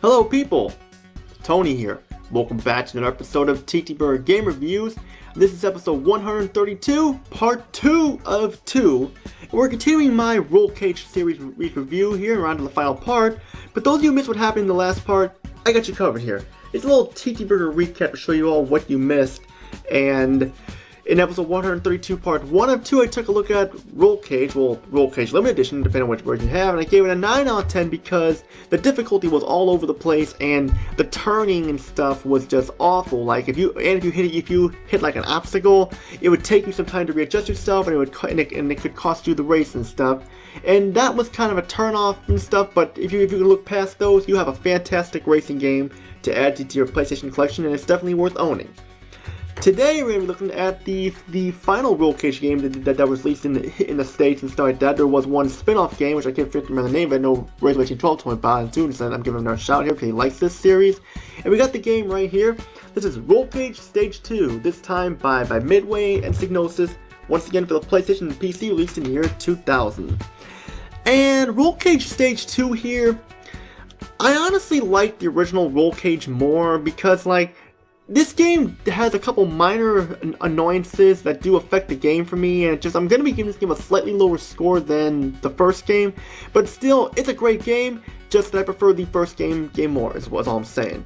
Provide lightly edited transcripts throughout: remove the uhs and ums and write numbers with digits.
Hello people, Tony here. Welcome back to another episode of TTBurger Game Reviews. This is episode 132, part 2 of 2. And we're continuing my Rollcage series review here and around to the final part. But those of you who missed what happened in the last part, I got you covered here. It's a little TTBurger recap to show you all what you missed. And in episode 132, part 1 of 2, I took a look at Rollcage Limited Edition, depending on which version you have, and I gave it a 9 out of 10 because the difficulty was all over the place and the turning and stuff was just awful. Like if you hit like an obstacle, it would take you some time to readjust yourself, and it could cost you the race and stuff. And that was kind of a turn off and stuff. But if you can look past those, you have a fantastic racing game to add to your PlayStation collection, and it's definitely worth owning. Today we're going to be looking at the final Rollcage game that was released in the States and stuff like that. There was one spin-off game, which I can't remember the name, but I know Race Team 12 told me about it soon, so I'm giving him another shout here because he likes this series. And we got the game right here. This is Rollcage Stage II, this time by Midway and Psygnosis, once again for the PlayStation and PC, released in the year 2000. And Rollcage Stage II here, I honestly like the original Rollcage more because, like, this game has a couple minor annoyances that do affect the game for me, and I'm going to be giving this game a slightly lower score than the first game, but still, it's a great game, just that I prefer the first game more, is all I'm saying.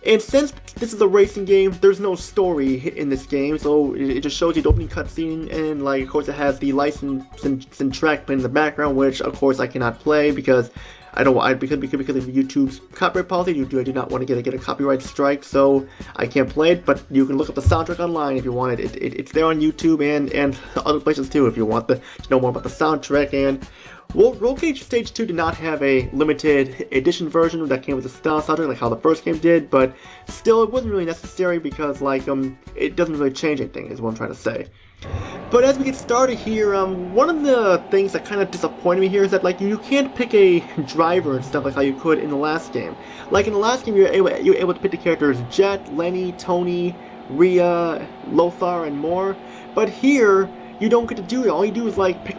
And since this is a racing game, there's no story in this game, so it just shows you the opening cutscene, and like, of course, it has the license and track playing in the background, which of course I cannot play because because of YouTube's copyright policy. I do not want to get a copyright strike, so I can't play it. But you can look up the soundtrack online if you want it. It's there on YouTube and other places too if you want to know more about the soundtrack. And Rollcage Stage 2 did not have a limited edition version that came with the soundtrack like how the first game did, but still it wasn't really necessary because it doesn't really change anything, is what I'm trying to say. But as we get started here, one of the things that kind of disappointed me here is that you can't pick a driver and stuff like how you could in the last game. Like in the last game, you were able to pick the characters Jet, Lenny, Tony, Rhea, Lothar, and more. But here, you don't get to do it. All you do is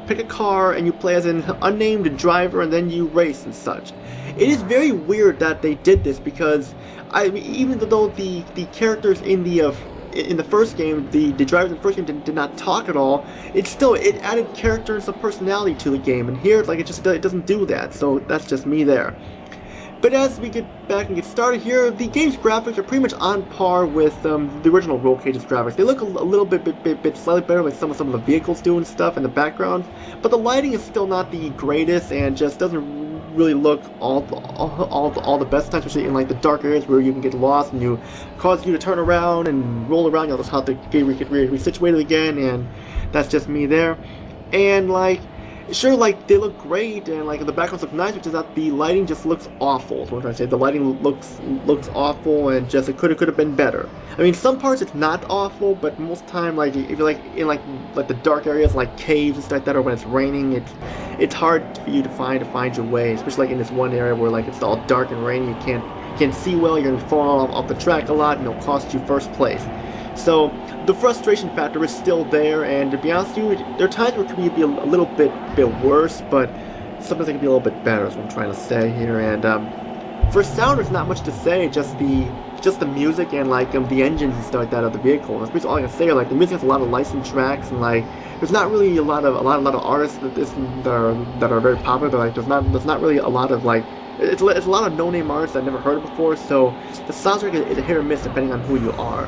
pick a car and you play as an unnamed driver and then you race and such. It is very weird that they did this because even though the characters in the first game, the drivers in the first game did not talk at all, it added character and some personality to the game, and here it doesn't do that, so that's just me there. But as we get back and get started here, the game's graphics are pretty much on par with the original Rollcage's graphics. They look a little bit slightly better, like some of the vehicles do and stuff in the background, but the lighting is still not the greatest and just doesn't really look all the best times, especially in the dark areas where you can get lost and cause you to turn around and roll around. You'll just have to get resituated again, and that's just me there. And sure, they look great, and the backgrounds look nice, which is that the lighting just looks awful. That's what I'm trying to say. The lighting looks awful, and just it could have been better. I mean, some parts it's not awful, but most of the time, if you're in the dark areas, like caves and stuff like that, or when it's raining, it's hard for you to find your way, especially in this one area where it's all dark and rainy. You can't see well. You're gonna fall off the track a lot, and it'll cost you first place. So the frustration factor is still there, and to be honest with you, there are times where it can be a little bit worse, but sometimes it can be a little bit better, is what I'm trying to say here. And for sound, there's not much to say, just the music and the engines and stuff like that of the vehicle. That's basically all I can say. The music has a lot of licensed tracks, and there's not really a lot of artists that are very popular. There's not really a lot of it's a lot of no-name artists that I've never heard of before. So the soundtrack is a hit or miss depending on who you are.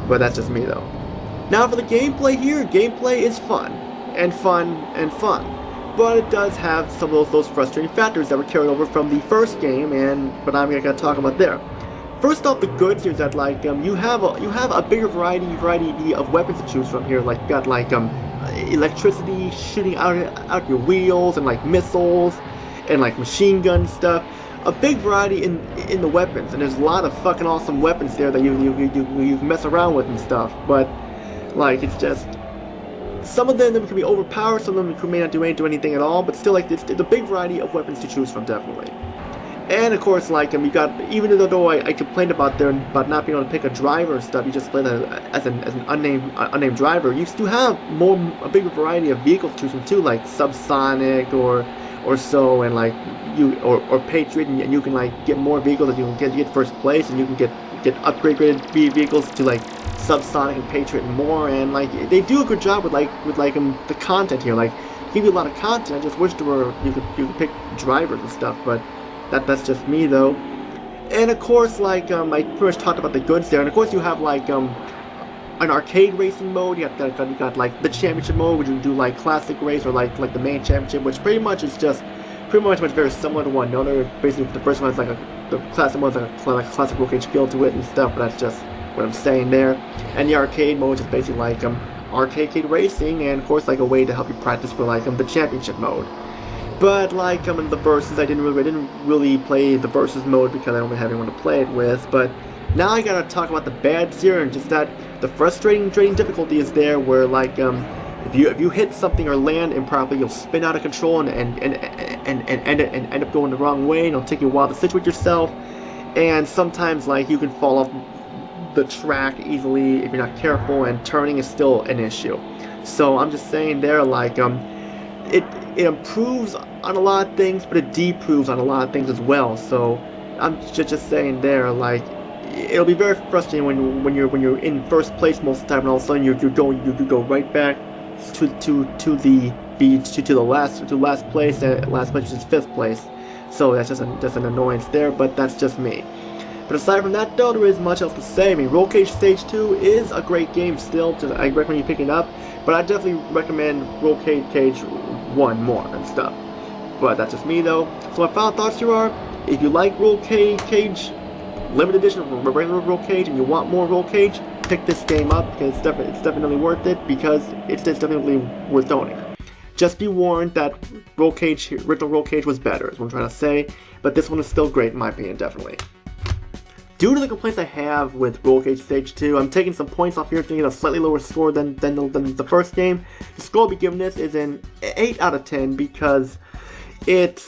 But that's just me though. Now for the gameplay here, gameplay is fun. But it does have some of those frustrating factors that were carried over from the first game, but I'm gonna talk about there. First off, the goods here is that you have a bigger variety of weapons to choose from here. You got electricity shooting out your wheels, and missiles, and machine gun stuff. A big variety in the weapons, and there's a lot of fucking awesome weapons there that you mess around with and stuff. But it's just some of them can be overpowered, some of them may not do anything at all. But still, it's a big variety of weapons to choose from, definitely. And of course, you got, even though I complained about not being able to pick a driver and stuff, you just play as an unnamed driver. You still have a bigger variety of vehicles to choose from too, like subsonic or or so, and like you or Patriot, and you can like get more vehicles, and you can get first place, and you can get upgraded vehicles to like Subsonic and Patriot and more, and like they do a good job with the content here. Like give you a lot of content. I just wish there were you could pick drivers and stuff, but that's just me though. And of course, like I pretty much talked about the goods there, and of course you have like an arcade racing mode. You got like the championship mode, which you do like classic race or like the main championship, which pretty much is just very similar to one another. Basically, the first one is like the classic mode is like a classic Rollcage feel to it and stuff. But that's just what I'm saying there. And the arcade mode is basically like arcade racing, and of course like a way to help you practice for like the championship mode. But like in the versus, I didn't really play the versus mode because I don't have anyone to play it with. But now I gotta talk about the bads here, and just that the frustrating difficulty is there, where like if you hit something or land improperly, you'll spin out of control and end up going the wrong way, and it'll take you a while to situate yourself. And sometimes like you can fall off the track easily if you're not careful, and turning is still an issue. So I'm just saying there, like it improves on a lot of things, but it deproves on a lot of things as well. So I'm just saying there, like it'll be very frustrating when you're in first place most of the time, and all of a sudden you go right back to the last place, and last place is fifth place. So that's just an annoyance there, but that's just me. But aside from that though, there isn't much else to say. I mean, Rollcage Stage II is a great game still. I recommend you picking it up, but I definitely recommend Rollcage 1 more and stuff. But that's just me though. So my final thoughts here are, if you like Rollcage limited edition or regular Rollcage and you want more Rollcage, pick this game up, because it's definitely worth it, because it's definitely worth owning. Just be warned that original Rollcage was better, is what I'm trying to say, but this one is still great in my opinion, definitely. Due to the complaints I have with Rollcage Stage 2, I'm taking some points off here to get a slightly lower score than the first game. The score I'll be giving this is an 8 out of 10, because it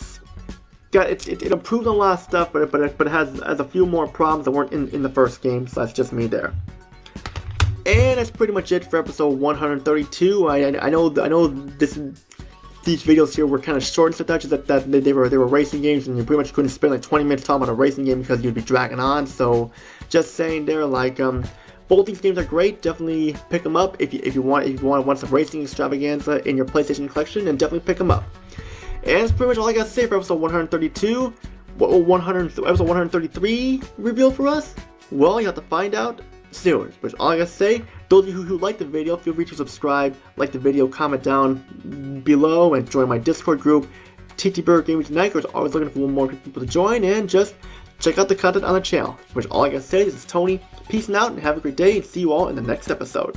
improves on a lot of stuff, but it has a few more problems that weren't in the first game, so that's just me there. And that's pretty much it for episode 132. I know these videos here were kind of short and stuff, just that they were racing games, and you pretty much couldn't spend like 20 minutes talking about a racing game because you'd be dragging on. So just saying there, like both these games are great. Definitely pick them up if you want some racing extravaganza in your PlayStation collection, and definitely pick them up. And that's pretty much all I got to say for episode 132. What will episode 133 reveal for us? Well, you have to find out soon. Which all I got to say, those of you who like the video, feel free to subscribe, like the video, comment down below, and join my Discord group, TTBurger Gaming Tonight. We're always looking for more people to join, and just check out the content on the channel. Which all I got to say, this is Tony, peace out, and have a great day, and see you all in the next episode.